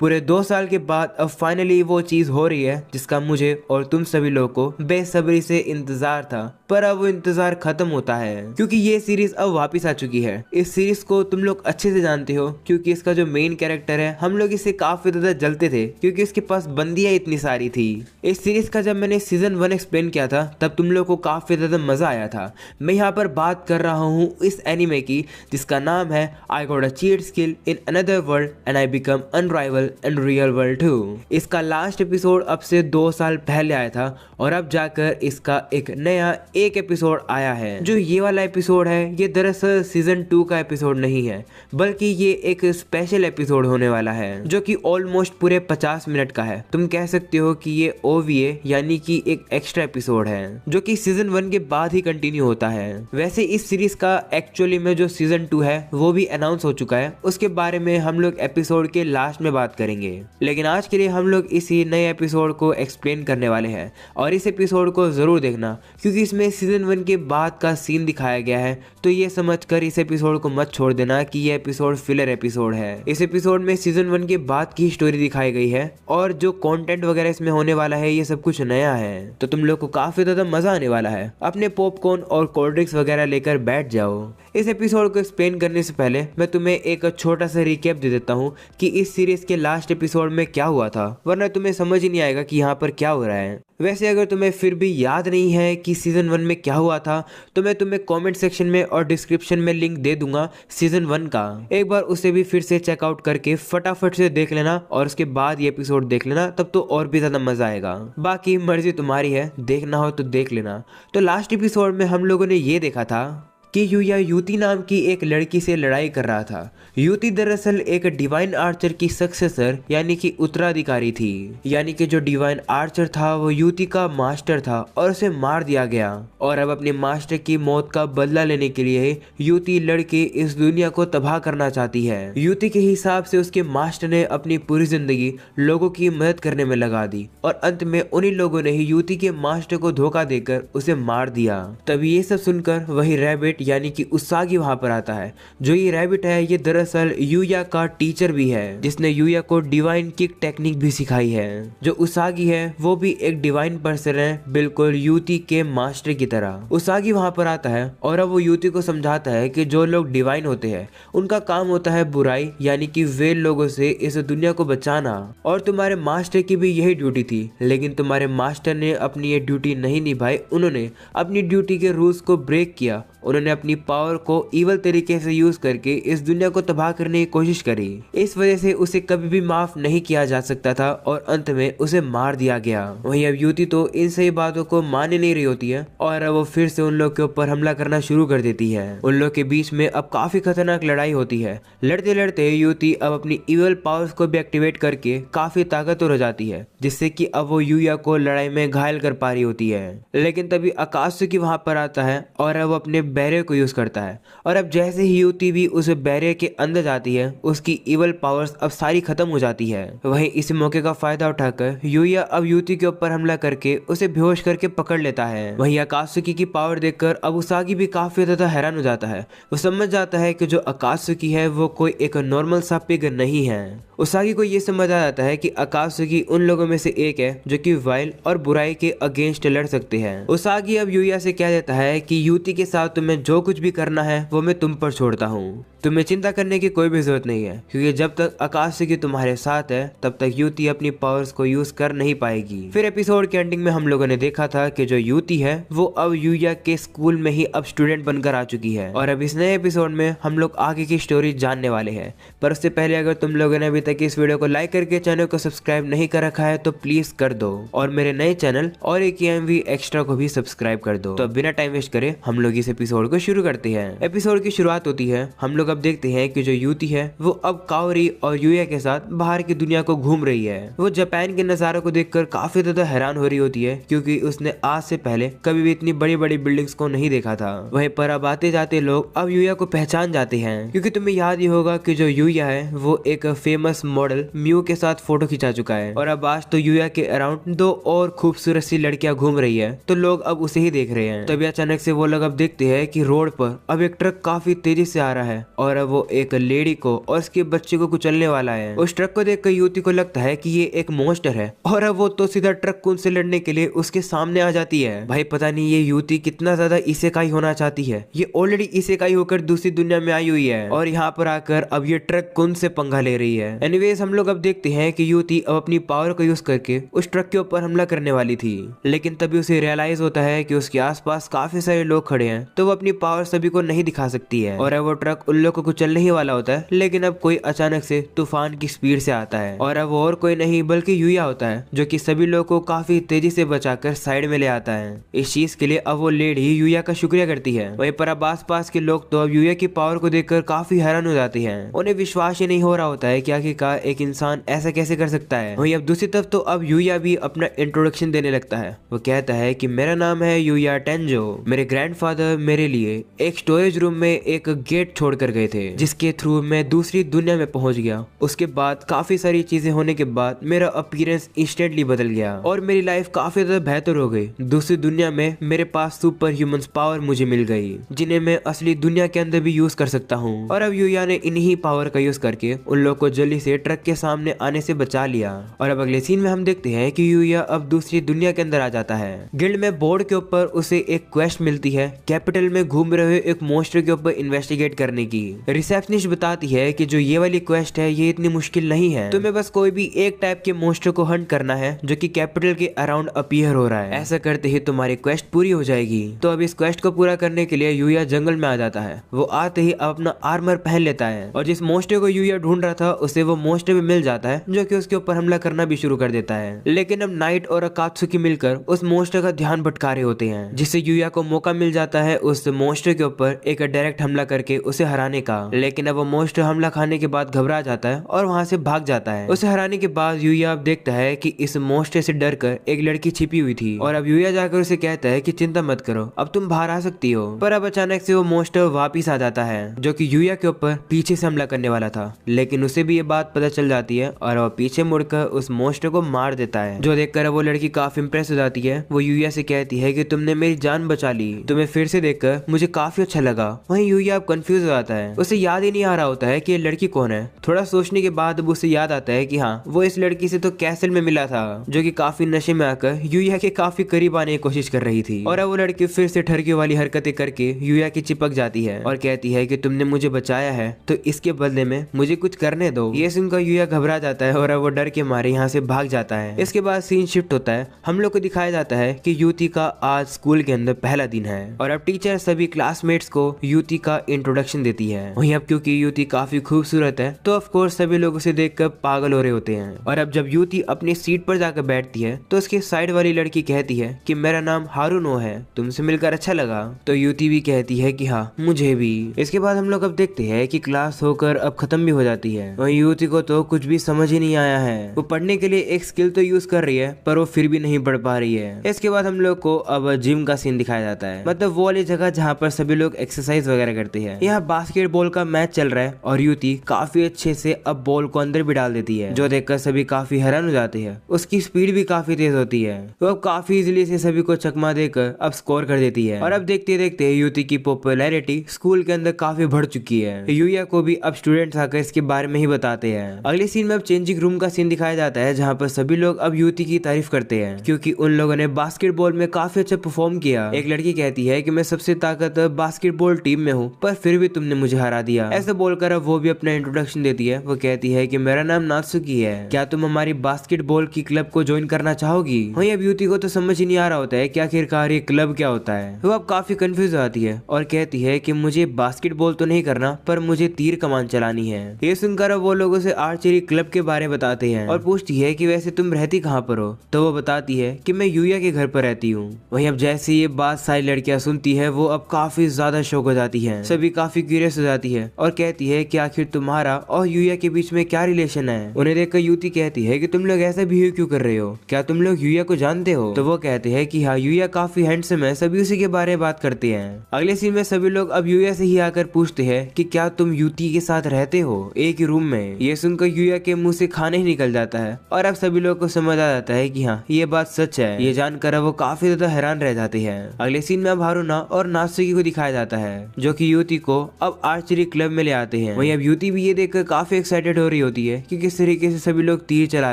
पूरे 2 साल के बाद अब फाइनली वो चीज हो रही है जिसका मुझे और तुम सभी लोगों को बेसब्री से इंतजार था, पर अब वो इंतजार खत्म होता है क्योंकि ये सीरीज अब वापस आ चुकी है। इस सीरीज को तुम लोग अच्छे से जानते हो क्योंकि इसका जो मेन कैरेक्टर है हम लोग इससे काफी ज्यादा जलते थे क्योंकि इसके पास बंदियां इतनी सारी थी। इस सीरीज का जब मैंने सीजन 1 एक्सप्लेन किया था तब तुम लोग को काफी ज्यादा मजा आया था। मैं यहाँ पर बात कर रहा हूँ इस एनिमे की जिसका नाम है I got a cheat skill in another world and I become unrivalled in real world too. इसका लास्ट एपिसोड अब से 2 साल पहले आया था और अब जाकर इसका एक नया एक एपिसोड आया है। जो ये वाला एपिसोड है ये दरअसल सीजन 2 का एपिसोड नहीं है बल्कि ये एक स्पेशल एपिसोड होने वाला है जो कि ऑलमोस्ट पूरे 50 मिनट का है। तुम कह सकते हो कि ये OVA यानी कि एक एक्स्ट्रा एपिसोड है जो कि सीजन 1 के बाद ही कंटिन्यू होता है। वैसे इस सीरीज का एक्चुअली में जो सीजन 2 है वो भी अनाउंस हो चुका है, उसके बारे में हम लोग एपिसोड के लास्ट में बात करेंगे। लेकिन आज के लिए हम लोग इसी नए एपिसोड को एक्सप्लेन करने वाले हैं और इस एपिसोड को जरूर देखना क्योंकि इसमें सीजन 1 के बाद का सीन दिखाया गया है। तो ये समझकर इस एपिसोड को मत छोड़ देना कि ये एपिसोड फिलर एपिसोड है। इस एपिसोड में सीजन 1 के बाद की स्टोरी दिखाई गई है और जो कंटेंट वगैरह इसमें होने वाला है ये सब कुछ नया है, तो तुम लोग को काफी ज्यादा मजा आने वाला है। अपने पॉपकॉर्न और कोल्ड ड्रिंक्स वगैरह लेकर बैठ जाओ। इस एपिसोड को एक्सप्लेन करने से पहले मैं तुम्हें एक छोटा सा रिकैप दे देता हूँ कि इस सीरीज के लास्ट एपिसोड में क्या हुआ था, वरना तुम्हें समझ ही नहीं आएगा कि यहाँ पर क्या हो रहा है। वैसे अगर तुम्हें फिर भी याद नहीं है कि सीजन 1 में क्या हुआ था तो मैं तुम्हें कमेंट सेक्शन में और डिस्क्रिप्शन में लिंक दे दूंगा सीजन 1 का। एक बार उसे भी फिर से चेकआउट करके फटाफट से देख लेना और उसके बाद ये एपिसोड देख लेना, तब तो और भी ज्यादा मजा आएगा। बाकी मर्जी तुम्हारी है, देखना हो तो देख लेना। तो लास्ट एपिसोड में हम लोगों ने ये देखा था कि यूया यूती नाम की एक लड़की से लड़ाई कर रहा था। यूती दरअसल एक डिवाइन आर्चर की सक्सेसर यानी कि उत्तराधिकारी थी, यानी कि जो डिवाइन आर्चर था वो यूती का मास्टर था और उसे मार दिया गया। और अब अपने मास्टर की मौत का बदला लेने के लिए यूती लड़के इस दुनिया को तबाह करना चाहती है। यूती के हिसाब से उसके मास्टर ने अपनी पूरी जिंदगी लोगों की मदद करने में लगा दी और अंत में उन्हीं लोगों ने ही यूती के मास्टर को धोखा देकर उसे मार दिया। तभी ये सब सुनकर वही रैबिट यानी कि उसागी वहां पर आता है। जो ये रैबिट है ये दरअसल यूया का टीचर भी है जिसने यूया को डिवाइन किक टेक्निक भी सिखाई है। जो उसागी है वो भी एक डिवाइन पर्सन है, बिल्कुल यूती के मास्टर की तरह। उसागी वहां पर आता है और अब वो यूती को समझाता है कि जो लोग डिवाइन होते हैं उनका काम होता है बुराई यानी कि वेल लोगों से इस दुनिया को बचाना, और तुम्हारे मास्टर की भी यही ड्यूटी थी। लेकिन तुम्हारे मास्टर ने अपनी ये ड्यूटी नहीं निभाई, उन्होंने अपनी ड्यूटी के रूल्स को ब्रेक किया। उन्होंने अपनी पावर को इवल तरीके से यूज करके इस दुनिया को तबाह करने की कोशिश करी। इस वजह से उसे कभी भी माफ नहीं किया जा सकता था और अंत में उसे मार दिया गया। वहीं अब यूती तो इन सही बातों को मान नहीं रही होती है और अब वो फिर से उन लोग के ऊपर हमला करना शुरू कर देती है। उन लोग के बीच में अब काफी खतरनाक लड़ाई होती है। लड़ते लड़ते यूती अब अपनी इवल पावर्स को भी एक्टिवेट करके काफी ताकतवर हो जाती है, जिससे कि अब वो यूया को लड़ाई में घायल कर पा रही होती है। लेकिन तभी आकाशुकी वहां पर आता है और अब अपने बैरियर को यूज करता है और अब जैसे ही यूती भी उस बैरियर के अंदर जाती है उसकी इवल पावर्स अब सारी खत्म हो जाती है। वहीं इस मौके का फायदा उठाकर यूया अब यूती के ऊपर हमला करके उसे बेहोश करके पकड़ लेता है। वहीं आकाशुकी की पावर देखकर अब उसागी भी काफी ज्यादा हैरान हो जाता है। वो समझ जाता है कि जो आकाशुकी है वो कोई एक नॉर्मल सा पिग नहीं है। उसागी को ये समझ आ जाता है कि आकाशुकी उन लोगों में से एक है जो कि वाइल और बुराई के अगेंस्ट लड़ सकते हैं। उसागी अब यूया से कह देता है कि यूती के साथ तुम्हें जो कुछ भी करना है वो मैं तुम पर छोड़ता हूँ, तुम्हें चिंता करने की कोई भी जरूरत नहीं है क्योंकि जब तक आकाशुकी तुम्हारे साथ है तब तक यूती अपनी पावर्स को यूज कर नहीं पाएगी। फिर एपिसोड के एंडिंग में हम लोगों ने देखा था कि जो यूती है वो अब यूया के स्कूल में ही अब स्टूडेंट बनकर आ चुकी है और अब इस नए एपिसोड में हम लोग आगे की स्टोरी जानने वाले हैं। पर उससे पहले अगर तुम लोगों ने अभी तक इस वीडियो को लाइक करके चैनल को सब्सक्राइब नहीं कर रखा है तो प्लीज कर दो और मेरे नए चैनल और एक AMV एक्स्ट्रा को भी सब्सक्राइब कर दो। तो बिना टाइम वेस्ट करे हम लोग इस एपिसोड को शुरू करते हैं। एपिसोड की शुरुआत होती है, हम लोग अब देखते हैं कि जो यूती है वो अब काओरी और यूया के साथ बाहर की दुनिया को घूम रही है। वो जापान के नजारों को देखकर काफी ज्यादा हैरान हो रही होती है क्योंकि उसने आज से पहले कभी भी इतनी बड़ी बड़ी बिल्डिंग्स को नहीं देखा था। वहीं पर अब आते जाते लोग अब यूया को पहचान जाते हैं क्योंकि तुम्हें याद ही होगा कि जो यूया है वो एक फेमस मॉडल म्यू के साथ फोटो खिंचा चुका है और अब आज तो यूया के अराउंड 2 और खूबसूरत सी लड़कियां घूम रही है तो लोग अब उसे ही देख रहे हैं। तभी अचानक से वो लोग अब देखते हैं है कि रोड पर अब एक ट्रक काफी तेजी से आ रहा है और अब वो एक लेडी को और उसके बच्चे को कुचलने वाला है। उस ट्रक को देखकर युवती को लगता है कि ये एक मॉन्स्टर है और अब वो तो सीधा ट्रक को उनसे लड़ने के लिए उसके सामने आ जाती है। भाई पता नहीं ये युवती कितना ज्यादा इसेकाई होना चाहती है। ये ऑलरेडी इसेकाई होकर दूसरी दुनिया में आई हुई है और यहाँ पर आकर अब ये ट्रक कौन से पंगा ले रही है। एनीवेज हम लोग अब देखते हैं कि युवती अब अपनी पावर का यूज करके उस ट्रक के ऊपर हमला करने वाली थी, लेकिन तभी उसे रियलाइज होता है कि उसके आसपास काफी सारे लोग खड़े हैं तो वो अपनी पावर सभी को नहीं दिखा सकती है और अब वो ट्रक उन लोगों को कुचलने ही वाला होता है। लेकिन अब कोई अचानक से तूफान की स्पीड से आता है और अब और कोई नहीं बल्कि यूया होता है जो कि सभी लोगों को काफी तेजी से बचाकर साइड में ले आता है। इस चीज के लिए अब वो लेडी यूया का शुक्रिया करती है। वहीं पर अब आसपास के लोग तो अब यूया की पावर को देखकर काफी हैरान हो जाते हैं। उन्हें विश्वास ही नहीं हो रहा होता है कि आखिरकार एक इंसान ऐसा कैसे कर सकता है। वहीं अब दूसरी तरफ तो अब यूया भी अपना इंट्रोडक्शन देने लगता है। वो कहता है कि मेरा नाम है यूया टेंजो। मेरे ग्रैंडफादर मेरे लिए एक स्टोरेज रूम में एक गेट छोड़ कर गए थे जिसके थ्रू मैं दूसरी दुनिया में पहुंच गया। उसके बाद काफी सारी चीजें होने के बाद मेरा अपीयरेंस इंस्टेंटली बदल गया और मेरी लाइफ काफी ज्यादा बेहतर हो गई। दूसरी दुनिया में मेरे पास सुपर ह्यूमन पावर मुझे मिल गई जिन्हें मैं असली दुनिया के अंदर भी यूज कर सकता हूँ। और अब यूया ने इन्हीं पावर का यूज करके उन लोगों को जल्दी से ट्रक के सामने आने से बचा लिया। और अब अगले सीन में हम देखते हैं कि यूया अब दूसरी दुनिया के अंदर आ जाता है। गिल्ड में बोर्ड के ऊपर उसे एक क्वेस्ट मिलती है कैपिटल में घूम रहे हुए एक मॉन्स्टर के ऊपर इन्वेस्टिगेट करने की। रिसेप्शनिस्ट बताती है कि जो ये वाली क्वेस्ट है ये इतनी मुश्किल नहीं है, तुम्हें बस कोई भी एक टाइप के मॉन्स्टर को हंट करना है जो कि कैपिटल के अराउंड अपीयर हो रहा है। ऐसा करते ही तुम्हारी क्वेस्ट पूरी हो जाएगी। तो अब इस क्वेस्ट को पूरा करने के लिए यूया जंगल में आ जाता है। वो आते ही अपना आर्मर पहन लेता है और जिस मॉन्स्टर को यूया ढूंढ रहा था उसे वो मॉन्स्टर भी मिल जाता है जो कि उसके ऊपर हमला करना भी शुरू कर देता है। लेकिन अब नाइट और अकात्सुकी मिलकर उस मॉन्स्टर का ध्यान भटका रहे होते हैं जिससे यूया को मौका मिल जाता है उस मॉन्स्टर के ऊपर एक डायरेक्ट हमला करके उसे हराने का। लेकिन अब वो मॉन्स्टर हमला खाने के बाद घबरा जाता है और वहां से भाग जाता है। उसे हराने के बाद यूया अब देखता है कि इस मॉन्स्टर से डरकर एक लड़की छिपी हुई थी और अब यूया जाकर उसे कहता है कि चिंता मत करो अब तुम बाहर आ सकती हो। पर अब अचानक से वो मॉन्स्टर वापिस आ जाता है जो कि यूया के ऊपर पीछे से हमला करने वाला था। लेकिन उसे भी ये बात पता चल जाती है और वो पीछे मुड़कर उस मॉन्स्टर को मार देता है, जो देखकर वो लड़की काफी इंप्रेस हो जाती है। वो यूया से कहती है कि तुमने मेरी जान बचा ली, तुम्हें फिर से देखकर मुझे काफी अच्छा लगा। वहीं यूया अब कंफ्यूज हो जाता है, उसे याद ही नहीं आ रहा होता है कि ये लड़की कौन है। थोड़ा सोचने के बाद उसे याद आता है कि हाँ वो इस लड़की से तो कैसल में मिला था जो कि काफी नशे में आकर यूया के काफी करीब आने की कोशिश कर रही थी। और अब वो लड़की फिर से ठरकी वाली हरकतें करके यूया की चिपक जाती है और कहती है कि तुमने मुझे बचाया है तो इसके बदले में मुझे कुछ करने दो। ये सुनकर यूया घबरा जाता है और अब वो डर के मारे यहाँ से भाग जाता है। इसके बाद सीन शिफ्ट होता है। हम लोग को दिखाया जाता है कि युवती का आज स्कूल के अंदर पहला दिन है और अब टीचर सभी क्लासमेट्स को युवती का इंट्रोडक्शन देती है। वहीं अब क्योंकि युवती काफी खूबसूरत है तो ऑफ कोर्स सभी लोग उसे देखकर पागल हो रहे होते हैं। और अब जब युवती अपनी सीट पर जाकर बैठती है तो उसके साइड वाली लड़की कहती है कि मेरा नाम हारुनो है, तुमसे मिलकर अच्छा लगा। तो युवती भी कहती है कि हाँ मुझे भी। इसके बाद हम लोग अब देखते हैं कि क्लास होकर अब खत्म भी हो जाती है। वहीं युवती को तो कुछ भी समझ ही नहीं आया है। वो पढ़ने के लिए एक स्किल तो यूज कर रही है पर वो फिर भी नहीं पढ़ पा रही है। इसके बाद हम लोग को अब जिम का सीन दिखाया जाता है, मतलब वो वाली जगह जहाँ पर सभी लोग एक्सरसाइज वगैरह करते हैं। यहाँ बास्केटबॉल का मैच चल रहा है और युवती काफी अच्छे से अब बॉल को अंदर भी डाल देती है, जो देखकर सभी काफी हैरान हो जाते हैं। उसकी स्पीड भी काफी तेज होती है। वो अब काफी इजीली से सभी को चकमा देकर अब स्कोर कर देती है। और अब देखते देखते युवती की पॉपुलैरिटी स्कूल के अंदर काफी बढ़ चुकी है। यूया को भी अब स्टूडेंट्स आकर इसके बारे में ही बताते हैं। अगले सीन में अब चेंजिंग रूम का सीन दिखाया जाता है जहाँ पर सभी लोग अब युवती की तारीफ करते हैं क्योंकि उन लोगों ने बास्केटबॉल में काफी अच्छा परफॉर्म किया। एक लड़की कहती है कि मैं सबसे ताकतवर बास्केटबॉल टीम में हूँ पर फिर भी तुमने मुझे हरा दिया। ऐसा बोलकर अब वो भी अपना इंट्रोडक्शन देती है। वो कहती है कि मेरा नाम नात्सुकी है, क्या तुम हमारी बास्केटबॉल की क्लब को ज्वाइन करना चाहोगी। वहीं अब युवती को तो समझ ही नहीं आ रहा होता है कि आखिरकार ये क्लब क्या होता है। वो अब काफी कंफ्यूज आती है और कहती है कि मुझे बास्केटबॉल तो नहीं करना पर मुझे तीर कमान चलानी है। ये सुनकर अब वो लोगों से आर्चरी क्लब के बारे में बताते हैं और पूछती है कि वैसे तुम रहती कहाँ पर हो। तो वो बताती है कि मैं यूया के घर पर रहती हूँ। वहीं अब जैसे ये बात सारी लड़कियां सुनती है वो अब काफी ज्यादा शौक हो जाती है। सभी काफी क्यूरियस हो जाती है और कहती है कि आखिर तुम्हारा और यूया के बीच में क्या रिलेशन है। उन्हें देखकर युवती कहती है कि तुम लोग ऐसा बिहेव क्यों कर रहे हो, क्या तुम लोग यूया को जानते हो। तो वो कहते हैं कि हाँ यूया काफी हैंडसम है। सभी उसी के बारे में बात करते हैं। अगले सीन में सभी लोग अब यूया से ही आकर पूछते हैं कि क्या तुम युवती के साथ रहते हो एक ही रूम में। ये सुनकर यूया के मुंह से खाना ही निकल जाता है और अब सभी लोग को समझ आ जाता है कि हाँ ये बात सच है। ये जानकर वो काफी ज्यादा हैरान रह जाते हैं। अगले सीन में अब हारुना और नात्सुकी को दिखाया जाता है, जो कि युति को अब आर्चरी क्लब में ले आते हैं। वहीं अब युति भी ये देखकर काफी एक्साइटेड हो रही होती है कि किस तरीके से सभी लोग तीर चला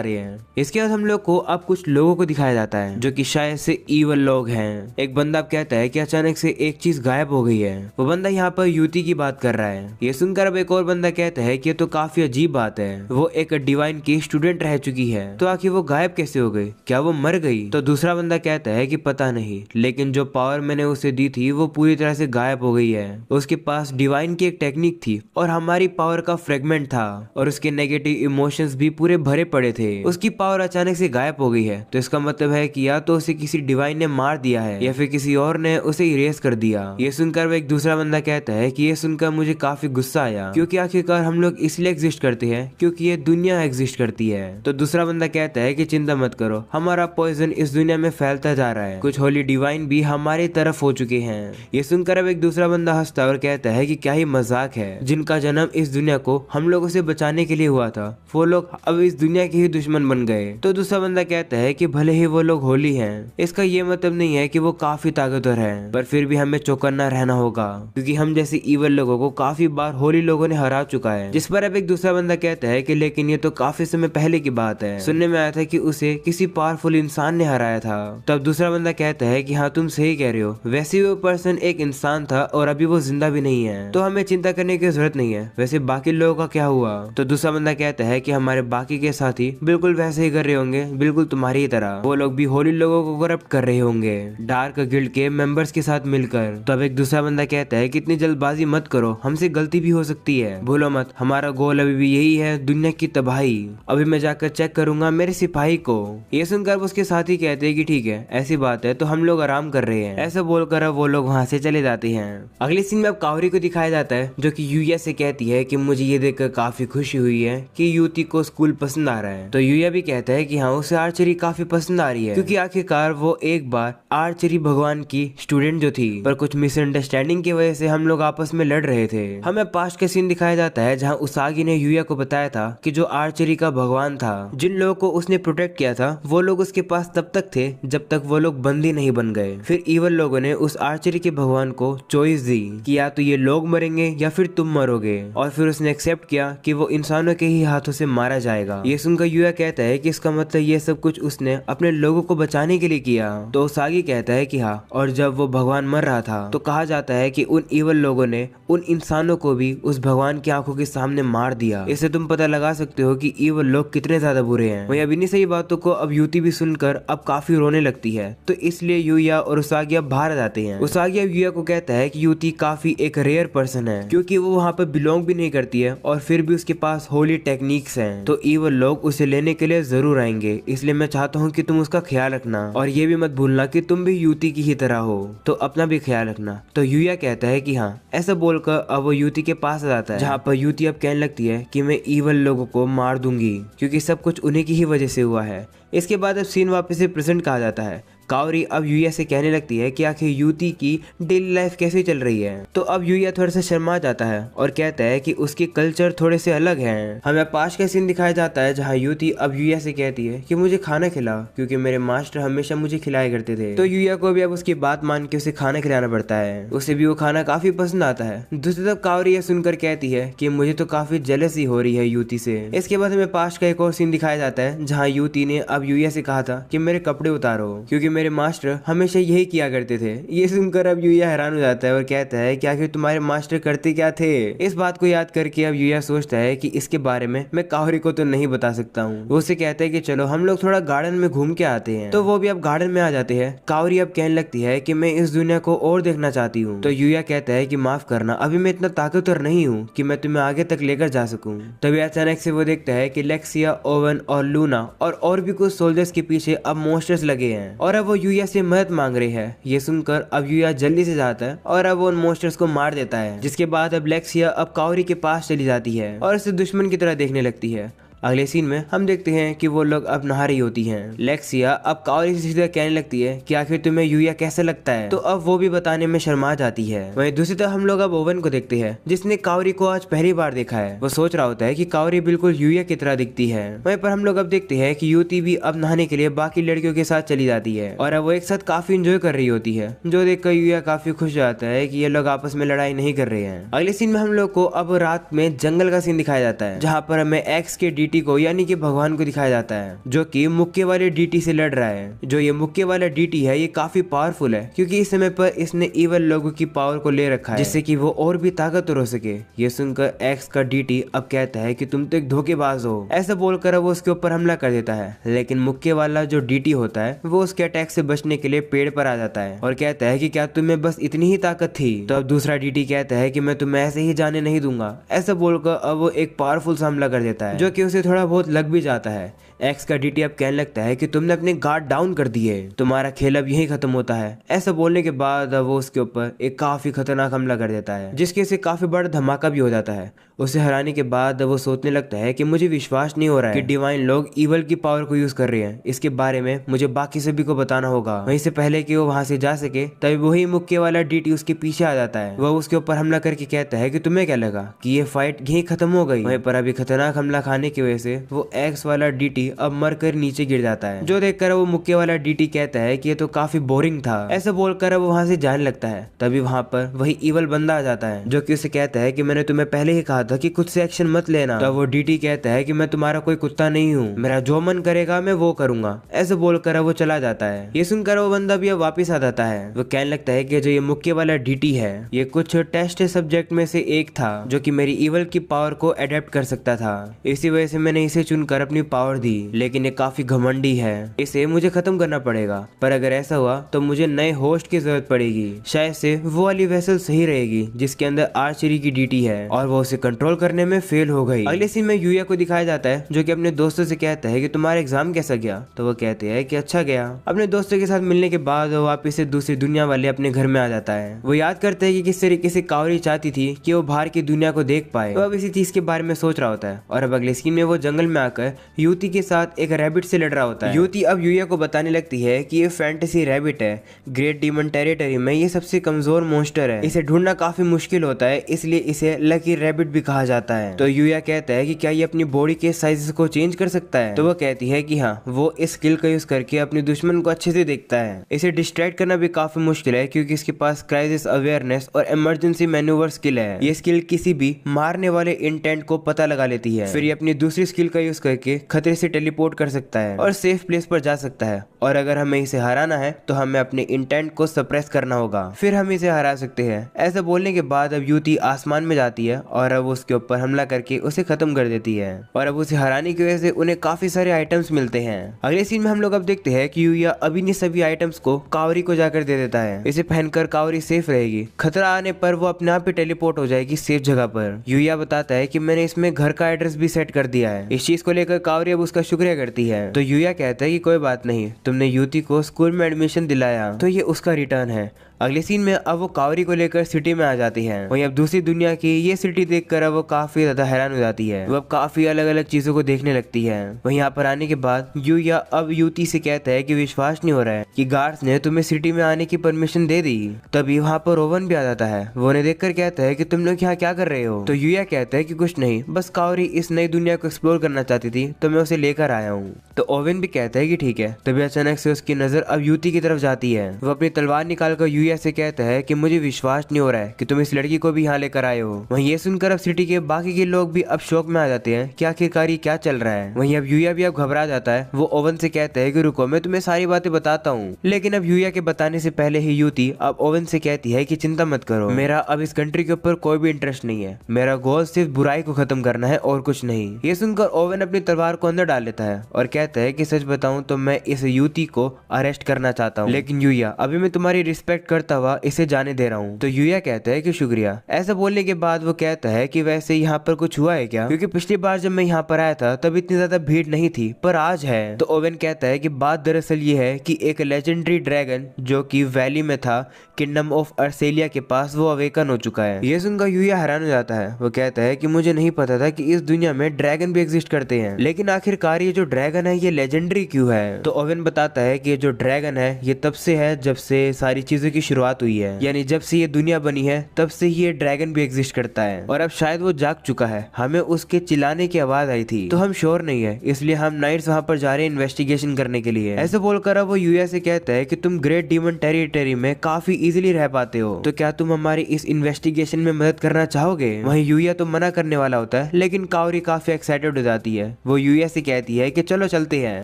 रहे हैं। इसके बाद हम लोग को अब कुछ लोगों को दिखाया जाता है जो कि शायद से ईवल लोग हैं। एक बंदा अब कहता है कि अचानक से एक चीज गायब हो गई है। वो बंदा यहाँ पर युति की बात कर रहा है। ये सुनकर अब एक और बंदा कहता है कि ये तो काफी अजीब बात है, वो एक डिवाइन की स्टूडेंट रह चुकी है, तो आखिर वो गायब कैसे हो गई? क्या वो मर गई? तो दूसरा बंदा कहता है कि पता नहीं, लेकिन जो पावर मैंने उसे दी थी वो पूरी तरह से गायब हो गई है। उसके पास डिवाइन की एक टेक्निक थी और हमारी पावर का फ्रेगमेंट था और उसके नेगेटिव इमोशंस भी पूरे भरे पड़े थे। उसकी पावर अचानक से गायब हो गई है, तो इसका मतलब है कि या तो उसे किसी डिवाइन ने मार दिया है या फिर किसी और ने उसे इरेज कर दिया। ये सुनकर एक दूसरा बंदा कहता है कि ये सुनकर मुझे काफी गुस्सा आया, क्योंकि आखिरकार हम लोग इसलिए एग्जिस्ट करते हैं क्योंकि ये दुनिया एग्जिस्ट करती है। तो दूसरा बंदा कहता है कि चिंता मत करो, हमारा पॉइजन इस दुनिया में फैलता जा रहा है, कुछ होली डिवाइन भी हमारी तरफ हो चुके हैं। ये सुनकर अब एक दूसरा बंदा हंसता और कहता है कि क्या ही मजाक है, जिनका जन्म इस दुनिया को हम लोगों से बचाने के लिए हुआ था वो लोग अब इस दुनिया के ही दुश्मन बन गए। तो दूसरा बंदा कहता है कि भले ही वो लोग होली हैं, इसका ये मतलब नहीं है कि वो काफी ताकतवर है, पर फिर भी हमें चौकन्ना रहना होगा क्योंकि हम जैसे ईवल लोगों को काफी बार होली लोगों ने हरा चुका है। जिस पर अब एक दूसरा बंदा कहता है कि लेकिन ये तो काफी समय पहले की बात है, सुनने में आया था कि उसे किसी पावरफुल इंसान ने हराया था। तब दूसरा बंदा कहता है कि हाँ तुम सही कह रहे हो, वैसे वो पर्सन एक इंसान था और अभी वो जिंदा भी नहीं है, तो हमें चिंता करने की जरूरत नहीं है। वैसे बाकी लोगों का क्या हुआ? तो दूसरा बंदा कहता है कि हमारे बाकी के साथी बिल्कुल वैसे ही कर रहे होंगे, बिल्कुल तुम्हारी ही तरह। वो लोग भी होली लोगों को करप्ट कर रहे होंगे डार्क गिल्ड के मेंबर्स के साथ मिलकर। तो अब एक दूसरा बंदा कहता है कि इतनी जल्दबाजी मत करो, हमसे गलती भी हो सकती है, भूलो मत हमारा गोल अभी भी यही है, दुनिया की तबाही। अभी मैं जाकर चेक करूंगा मेरे सिपाही को। ये सुनकर उसके साथी कहते हैं कि ठीक है, ऐसी बात है तो हम लोग आराम कर रहे हैं। ऐसा बोलकर अब वो लोग वहाँ से चले जाते हैं। अगले सीन में अब कावरी को दिखाया जाता है जो कि यूया से कहती है कि मुझे ये देखकर काफी खुशी हुई है कि युति को स्कूल पसंद आ रहा है। तो यूया भी कहता है कि हाँ उसे आर्चरी काफी पसंद आ रही है, क्योंकि आखिरकार वो एक बार आर्चरी भगवान की स्टूडेंट जो थी, पर कुछ मिसअंडरस्टैंडिंग की वजह से हम लोग आपस में लड़ रहे थे। हमें पास्ट का सीन दिखाया जाता है जहाँ उसागी ने यूया को बताया था कि जो आर्चरी का भगवान था, जिन लोगों को उसने प्रोटेक्ट किया था, वो लोग उसके पास तब तक थे जब तक वो लोग बंदी नहीं बन गए। फिर ईवल लोगों ने उस आर्चरी के भगवान को चॉइस दी कि या तो ये लोग मरेंगे या फिर तुम मरोगे, और फिर उसने एक्सेप्ट किया कि वो इंसानों के ही हाथों से मारा जाएगा। ये सुनकर यूया कहता है कि इसका मतलब ये सब कुछ उसने अपने लोगों को बचाने के लिए किया। तो उसागी कहता है कि हाँ, और जब वो भगवान मर रहा था तो कहा जाता है कि उन ईवल लोगों ने उन इंसानों को भी उस भगवान की आंखों के सामने मार दिया। इससे तुम पता लगा सकते हो कि ईवल लोग कितने ज्यादा बुरे हैं। वहीं अब इन्हीं सही बातों को अब युति भी सुनकर अब काफी रोने लगती है, तो इसलिए यूया और उसागी अब बाहर जाते हैं। उसागी अब यूया को कहता है कि युति काफी एक रेयर पर्सन है, क्योंकि वो वहाँ पर बिलोंग भी नहीं करती है और फिर भी उसके पास होली टेक्निक्स हैं, तो ईवल लोग उसे लेने के लिए जरूर आएंगे। इसलिए मैं चाहता हूँ कि तुम उसका ख्याल रखना, और ये भी मत भूलना कि तुम भी युति की ही तरह हो, तो अपना भी ख्याल रखना। तो यूया कहता है कि हाँ। ऐसा बोलकर अब वो युति के पास आ जाता है, जहाँ पर युति अब कहने लगती है कि मैं ईवल लोगों को मार दूंगी, क्योंकि सब कुछ उन्हीं की ही वजह से हुआ है। इसके बाद अब सीन वापस से प्रेजेंट कहा जाता है। कावरी अब यूया से कहने लगती है कि आखिर युति की डेली लाइफ कैसे चल रही है। तो अब यूया थोड़ा सा शर्मा जाता है और कहता है कि उसके कल्चर थोड़े से अलग हैं। हमें पास का सीन दिखाया जाता है जहाँ युति अब यूया से कहती है कि मुझे खाना खिला, क्योंकि मेरे मास्टर हमेशा मुझे खिलाया करते थे। तो यूया को भी अब उसकी बात मान के उसे खाना खिलाना पड़ता है। उसे भी वो खाना काफी पसंद आता है। दूसरी तरफ कावरी यह सुनकर कहती है कि मुझे तो काफी जेलसी हो रही है युति से। इसके बाद हमें पास का एक और सीन दिखाया जाता है जहाँ युति ने अब यूया से कहा था कि मेरे कपड़े उतारो, क्योंकि मेरे मास्टर हमेशा यही किया करते थे। ये सुनकर अब यूया हैरान हो जाता है और कहता है कि आखिर तुम्हारे मास्टर करते क्या थे। इस बात को याद करके अब यूया सोचता है कि इसके बारे में मैं कावरी को तो नहीं बता सकता हूँ। वो उसे कहता है कि चलो हम लोग थोड़ा गार्डन में घूम के आते हैं। तो वो भी अब गार्डन में आ जाते हैं। कावरी अब कहने लगती है कि मैं इस दुनिया को और देखना चाहती हूँ। तो यूया कहता है कि माफ करना, अभी मैं इतना ताकतवर नहीं हूँ कि मैं तुम्हें आगे तक लेकर जा सकूँ। तभी अचानक से वो देखता है कि लेक्सिया, ओवन और लूना और भी कुछ सोल्जर्स के पीछे अब मॉन्स्टर्स लगे हैं और अब वो यूया से मदद मांग रहे हैं। ये सुनकर अब यूया जल्दी से जाता है और अब वो उन मॉन्स्टर्स को मार देता है। जिसके बाद अब लेक्सिया अब कावरी के पास चली जाती है और उसे दुश्मन की तरह देखने लगती है। अगले सीन में हम देखते हैं कि वो लोग अब नहा रही होती हैं। लेक्सिया अब काओरी से सीधा कहने लगती है कि आखिर तुम्हें यूया कैसे लगता है, तो अब वो भी बताने में शर्मा जाती है। वहीं दूसरी तरफ हम लोग अब ओवन को देखते हैं, जिसने काओरी को आज पहली बार देखा है। वो सोच रहा होता है कि काओरी बिल्कुल यूया की तरह दिखती है। वहीं पर हम लोग अब देखते हैं कि युति भी अब नहाने के लिए बाकी लड़कियों के साथ चली जाती है और अब वो एक साथ काफी एंजॉय कर रही होती है, जो देखकर यूया काफी खुश हो जाता है कि ये लोग आपस में लड़ाई नहीं कर रहे हैं। अगले सीन में हम लोग को अब रात में जंगल का सीन दिखाया जाता है, जहाँ पर हमें एक्स के डीटी को यानी कि भगवान को दिखाया जाता है, जो कि मुक्के वाले डीटी से लड़ रहा है। जो ये मुक्के वाला डीटी है ये काफी पावरफुल है, क्योंकि इस समय पर इसने इवल लोगों की पावर को ले रखा है, जिससे कि वो और भी ताकतवर हो सके। ये सुनकर एक्स का डीटी अब कहता है कि तुम तो एक धोखेबाज हो। ऐसा बोलकर वो उसके ऊपर हमला कर देता है, लेकिन मुक्के वाला जो डीटी होता है वो उसके अटैक से बचने के लिए पेड़ पर आ जाता है और कहता है कि क्या तुम्हें बस इतनी ही ताकत थी। तो अब दूसरा डीटी कहता है कि मैं तुम्हें ऐसे ही जाने नहीं दूंगा। ऐसा बोलकर अब वो एक पावरफुल सा हमला कर देता है, जो कि उसे थोड़ा बहुत लग भी जाता है। एक्स का डीटी अब कहने लगता है कि तुमने अपने गार्ड डाउन कर दिए, तुम्हारा खेल अब यही खत्म होता है। ऐसा बोलने के बाद वो उसके ऊपर एक काफी खतरनाक हमला कर देता है, जिसके से काफी बड़ा धमाका भी हो जाता है। उसे हराने के बाद वो सोचने लगता है कि मुझे विश्वास नहीं हो रहा है कि डिवाइन लोग इवल की पावर को यूज कर रहे हैं। इसके बारे में मुझे बाकी सभी को बताना होगा। वहीं से पहले कि वो वहां से जा सके तभी वही मुक्के वाला डीटी उसके पीछे आ जाता है। वह उसके ऊपर हमला करके कहता है कि तुम्हें क्या लगा कि ये फाइट यहीं खत्म हो गई। वहीं पर अभी खतरनाक हमला खाने की वजह से वो एक्स वाला डीटी अब मरकर नीचे गिर जाता है, जो देखकर वो मुक्के वाला डीटी कहता है कि ये तो काफी बोरिंग था। ऐसा बोलकर वो वहां से जाने लगता है। तभी वहां पर वही इवल बंदा आ जाता है, जो कि उसे कहता है कि मैंने तुम्हें पहले ही कहा था कि खुद से एक्शन मत लेना। तो वो डीटी कहता है कि मैं तुम्हारा कोई कुत्ता नहीं हूँ, मेरा जो मन करेगा मैं वो करूंगा। ऐसे बोलकर वो चला जाता है। ये सुनकर वो बंदा भी अब वापिस आ जाता है। वो कहने लगता है कि जो ये मुक्के वाला डीटी है ये कुछ टेस्ट सब्जेक्ट में से एक था, जो कि मेरी इवल की पावर को अडेप्ट कर सकता था। इसी वजह से मैंने इसे चुनकर अपनी पावर दी, लेकिन ये काफी घमंडी है, इसे मुझे खत्म करना पड़ेगा। पर अगर ऐसा हुआ तो मुझे नए होस्ट की जरूरत पड़ेगी। शायद से वो वाली वेसल सही रहेगी जिसके अंदर आर्चरी की डीटी है, और वो उसे कंट्रोल करने में फेल हो गई। अगले सीन में यूया को दिखाया जाता है, जो कि अपने दोस्तों से कहता है कि तुम्हारा एग्जाम कैसा गया। तो वो कहते हैं कि अच्छा गया। अपने दोस्तों के साथ मिलने के बाद वो वापिस से दूसरी दुनिया वाले अपने घर में आ जाता है। वो याद करते हैं कि किस तरीके से काओरी चाहती थी कि वो बाहर की दुनिया को देख पाए। तो अब इसी चीज के बारे में सोच रहा होता है, और अब अगले सीन में वो जंगल में आकर युति के साथ एक रैबिट से लड़ रहा होता है। युति अब यूया को बताने लगती है कि ये फैंटेसी रैबिट है, ग्रेट डीमन टेरिटरी में ये सबसे कमजोर मॉन्स्टर है, इसे ढूंढना काफी मुश्किल होता है, इसलिए इसे लकी रैबिट भी कहा जाता है। तो यूया कहता है कि क्या ये अपनी बॉडी के साइज को चेंज कर सकता है। तो वो कहती है कि हाँ, वो इस स्किल का यूज करके अपने दुश्मन को अच्छे से देखता है। इसे डिस्ट्रैक्ट करना भी काफी मुश्किल है, क्योंकि इसके पास क्राइसिस अवेयरनेस और इमरजेंसी मैन्यूवर स्किल है। ये स्किल किसी भी मारने वाले इंटेंट को पता लगा लेती है, फिर ये अपनी दूसरी स्किल का यूज करके खतरे से टेलीपोर्ट कर सकता है और सेफ प्लेस पर जा सकता है। और अगर हमें इसे हराना है तो हमें अपने इंटेंट को सप्रेस करना होगा, फिर हम इसे हरा सकते हैं। ऐसा बोलने के बाद अब युति आसमान में जाती है और अब उसके ऊपर हमला करके उसे खत्म कर देती है, और अब उसे हराने की वजह से उन्हें काफी सारे आइटम्स मिलते हैं। अगले सीन में हम लोग अब देखते हैं कि यूया अभी इन सभी आइटम्स को कावरी को जाकर दे देता है। इसे पहनकर कावरी सेफ रहेगी, खतरा आने पर वो अपने आप ही टेलीपोर्ट हो जाएगी सेफ जगह पर। यूया बताता है कि मैंने इसमें घर का एड्रेस भी सेट कर दिया है। इस चीज को लेकर कावरी अब उसका शुक्रिया करती है। तो यूया कहता है कि कोई बात नहीं, तुमने युति को स्कूल में एडमिशन दिलाया तो ये उसका रिटर्न है। अगले सीन में अब वो कावरी को लेकर सिटी में आ जाती है। वहीं अब दूसरी दुनिया की ये सिटी देखकर अब वो काफी ज्यादा हैरान हो जाती है। वो अब काफी अलग अलग चीजों को देखने लगती है। वहीं यहाँ पर आने के बाद यूया अब युति से कहता है कि विश्वास नहीं हो रहा है कि गार्ड्स ने तुम्हें सिटी में आने की परमिशन दे दी। तभी वहाँ पर ओवन भी आ जाता है। वो उन्हें देखकर कहता है कि तुम लोग यहाँ क्या कर रहे हो। तो यूया कहता है कि कुछ नहीं, बस कावरी इस नई दुनिया को एक्सप्लोर करना चाहती थी तो मैं उसे लेकर आया हूँ। तो ओवन भी कहता है कि ठीक है। तभी अचानक से उसकी नजर अब युति की तरफ जाती है। वो अपनी तलवार निकालकर यूया से कहता है कि मुझे विश्वास नहीं हो रहा है कि तुम इस लड़की को भी यहाँ लेकर आए हो। वहीं ये सुनकर अब सिटी के बाकी के लोग भी अब शौक में आ जाते हैं कि आखिरकार ये क्या चल रहा है। वहीं अब यूया भी अब घबरा जाता है। वो ओवन से कहता है कि रुको, मैं तुम्हें सारी बातें बताता हूँ। लेकिन अब यूया के बताने से पहले ही युति अब ओवन से कहती है कि चिंता मत करो, मेरा अब इस कंट्री के ऊपर कोई भी इंटरेस्ट नहीं है, मेरा गोल सिर्फ बुराई को खत्म करना है और कुछ नहीं। ये सुनकर ओवन अपनी तलवार को अंदर डाल लेता है और कहता है कि सच बताऊं तो मैं इस युति को अरेस्ट करना चाहता हूँ, लेकिन यूया अभी मैं तुम्हारी रिस्पेक्ट करता हुआ इसे जाने दे रहा हूँ। तो यूया कहता है कि शुक्रिया। ऐसा बोलने के बाद वो कहता है कि वैसे यहाँ पर कुछ हुआ है क्या, क्योंकि पिछली बार जब मैं यहाँ पर आया था तब इतनी ज्यादा भीड़ नहीं थी पर आज है। तो ओवेन कहता है कि बात दरअसल ये है कि एक लेजेंडरी ड्रैगन जो कि वैली में था किंगडम ऑफ अर्सेलिया के पास, वो अवेकन हो चुका है। ये सुनकर यूया हैरान हो जाता है। वो कहता है कि मुझे नहीं पता था कि इस दुनिया में ड्रैगन भी एग्जिस्ट करते हैं, लेकिन आखिरकार ये जो ड्रैगन है ये लेजेंडरी क्यों है। तो ओवेन बताता है कि ये जो ड्रैगन है ये तब से है जब से सारी चीजों की शुरुआत हुई है, यानी जब से ये दुनिया बनी है तब से ये ड्रैगन भी एग्जिस्ट करता है। और अब शायद वो जाग चुका है, हमें उसके चिल्लाने की आवाज आई थी तो हम श्योर नहीं है, इसलिए हम नाइट्स वहां पर जा रहे हैं इन्वेस्टिगेशन करने के लिए। ऐसे बोलकर अब वो यूया से कहता है कि तुम ग्रेट डीमन टेरिटरी में काफी इजीली रह पाते हो, तो क्या तुम हमारी इस इन्वेस्टिगेशन में मदद करना चाहोगे। वहीं यूया तो मना करने वाला होता है, लेकिन काओरी काफी एक्साइटेड हो जाती है। वो यूया से कहती है कि चलो चलते हैं,